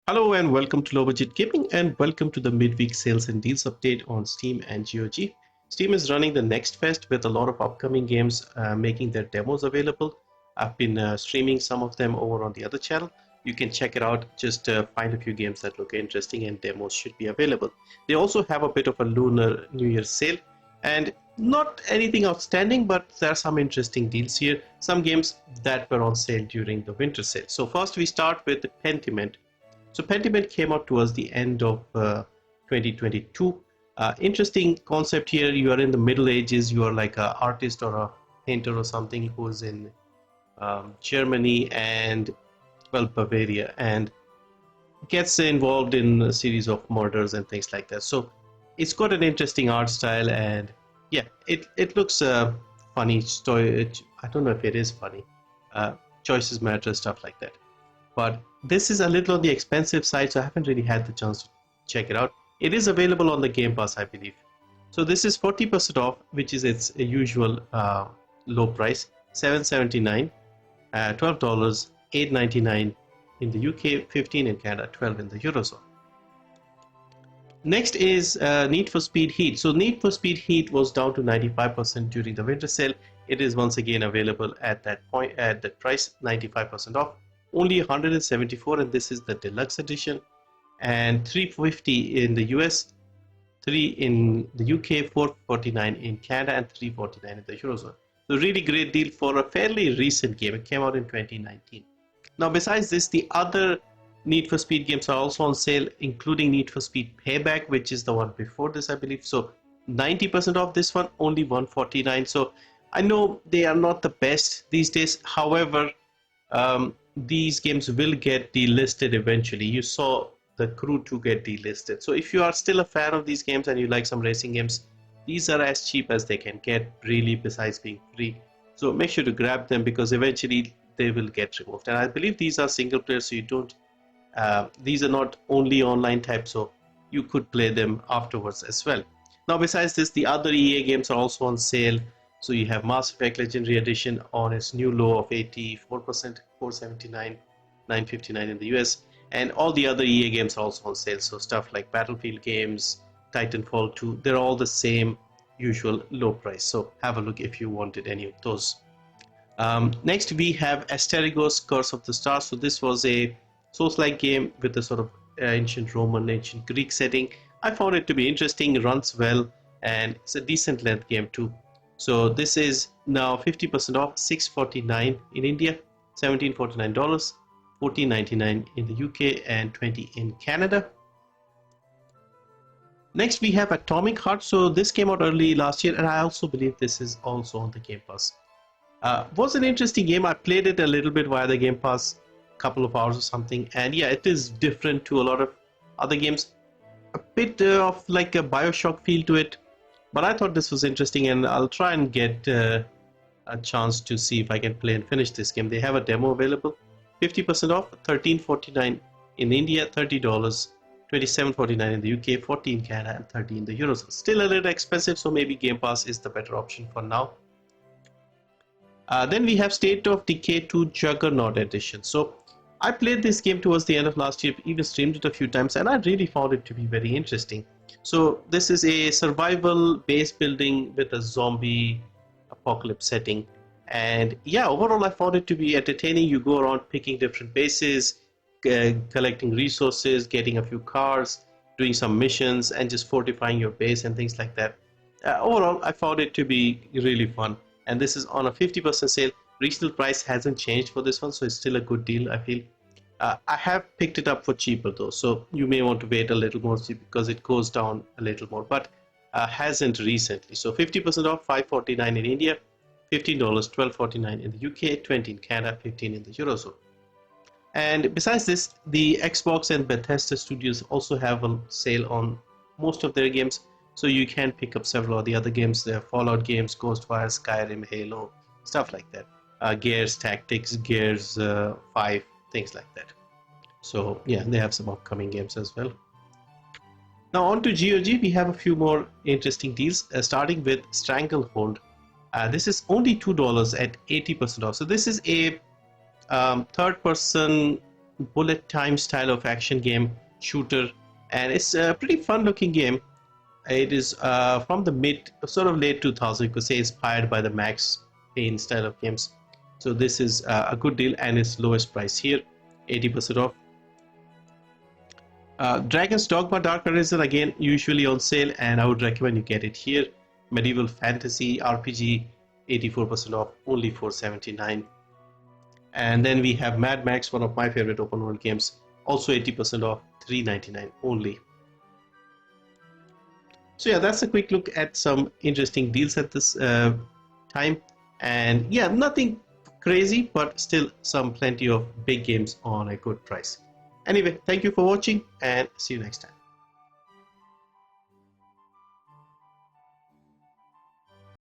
Hello and welcome to Low Budget Gaming and welcome to the midweek sales and deals update on Steam and GOG. Steam is running the Next Fest with a lot of upcoming games making their demos available. I've been streaming some of them over on the other channel. You can check it out, just find a few games that look interesting and demos should be available. They also have a bit of a Lunar New Year sale and not anything outstanding, but there are some interesting deals here. Some games that were on sale during the winter sale. So first we start with Pendent. So Pendent came out towards the end of 2022. Interesting concept here. You are in the Middle Ages. You are like an artist or a painter or something who's in Germany and, well, Bavaria, and gets involved in a series of murders and things like that. So it's got an interesting art style, and yeah, it looks funny story. I don't know if it is funny. Choices matter, stuff like that. But this is a little on the expensive side, so I haven't really had the chance to check it out. It is available on the Game Pass, I believe. So this is 40% off, which is its usual low price, $7.79, $12, $8.99 in the UK, 15 in Canada, 12 in the Eurozone. Next is Need for Speed Heat. So Need for Speed Heat was down to 95% during the winter sale. It is once again available at that point, at that price, 95% off. Only 174, and this is the deluxe edition, and 350 in the US, 3 in the UK, 449 in Canada, and 349 in the Eurozone. So really great deal for a fairly recent game. It came out in 2019. Now besides this, the other Need for Speed games are also on sale, including Need for Speed Payback, which is the one before this, I believe. So 90% off this one, only 149. So I know they are not the best these days. However, these games will get delisted eventually. You saw the Crew 2 get delisted. So if you are still a fan of these games and you like some racing games, these are as cheap as they can get, really, besides being free. So make sure to grab them because eventually they will get removed. And I believe these are single player, so you don't, these are not only online type, so you could play them afterwards as well. Now besides this, the other EA games are also on sale. So you have Mass Effect Legendary Edition on its new low of 84%, 479, 959 in the US, and all the other EA games are also on sale. So stuff like Battlefield games, Titanfall 2, they're all the same usual low price. So have a look if you wanted any of those. Next we have Asterigos Curse of the Stars. So this was a Souls-like game with a sort of ancient Roman, ancient Greek setting. I found it to be interesting, runs well, and it's a decent length game too. So this is now 50% off, $6.49 in India, $17.49, $14.99 in the UK, and $20 in Canada. Next we have Atomic Heart. So this came out early last year, and I also believe this is also on the Game Pass. Was an interesting game. I played it a little bit via the Game Pass, a couple of hours or something, and yeah, it is different to a lot of other games. A bit of like a Bioshock feel to it. But I thought this was interesting, and I'll try and get a chance to see if I can play and finish this game. They have a demo available, 50% off, $13.49 in India, $30, $27.49 in the UK, $14 in Canada, and $30 in the Eurozone. Still a little expensive, so maybe Game Pass is the better option for now. Then we have State of Decay 2 Juggernaut Edition. So I played this game towards the end of last year, even streamed it a few times, and I really found it to be very interesting. So this is a survival base building with a zombie apocalypse setting, and yeah, overall I found it to be entertaining. You go around picking different bases, collecting resources, getting a few cars, doing some missions, and just fortifying your base and things like that. Overall I found it to be really fun, and this is on a 50% sale. Regional price hasn't changed for this one, so it's still a good deal, I feel. I have picked it up for cheaper though, so you may want to wait a little more because it goes down a little more, but hasn't recently. So 50% off, $5.49 in India, $15, $12.49 in the UK, $20 in Canada, $15 in the Eurozone. And besides this, the Xbox and Bethesda studios also have a sale on most of their games, so you can pick up several of the other games. There are Fallout games, Ghostwire, Skyrim, Halo, stuff like that. Gears Tactics, Gears 5, things like that. So yeah, they have some upcoming games as well. Now on to GOG, we have a few more interesting deals, starting with Stranglehold. This is only $2 at 80% off. So this is a third person bullet time style of action game shooter, and it's a pretty fun looking game. It is from the mid, sort of late 2000s, you could say, inspired by the Max Payne style of games. So this is a good deal, and it's lowest price here, 80% off. Dragon's Dogma Dark Arisen, again usually on sale, and I would recommend you get it here. Medieval fantasy RPG, 84% off, only 479. And then we have Mad Max, one of my favorite open world games, also 80% off, 399 only. So yeah, that's a quick look at some interesting deals at this time. And yeah, nothing crazy, but still some plenty of big games on a good price. Anyway, thank you for watching, and see you next time.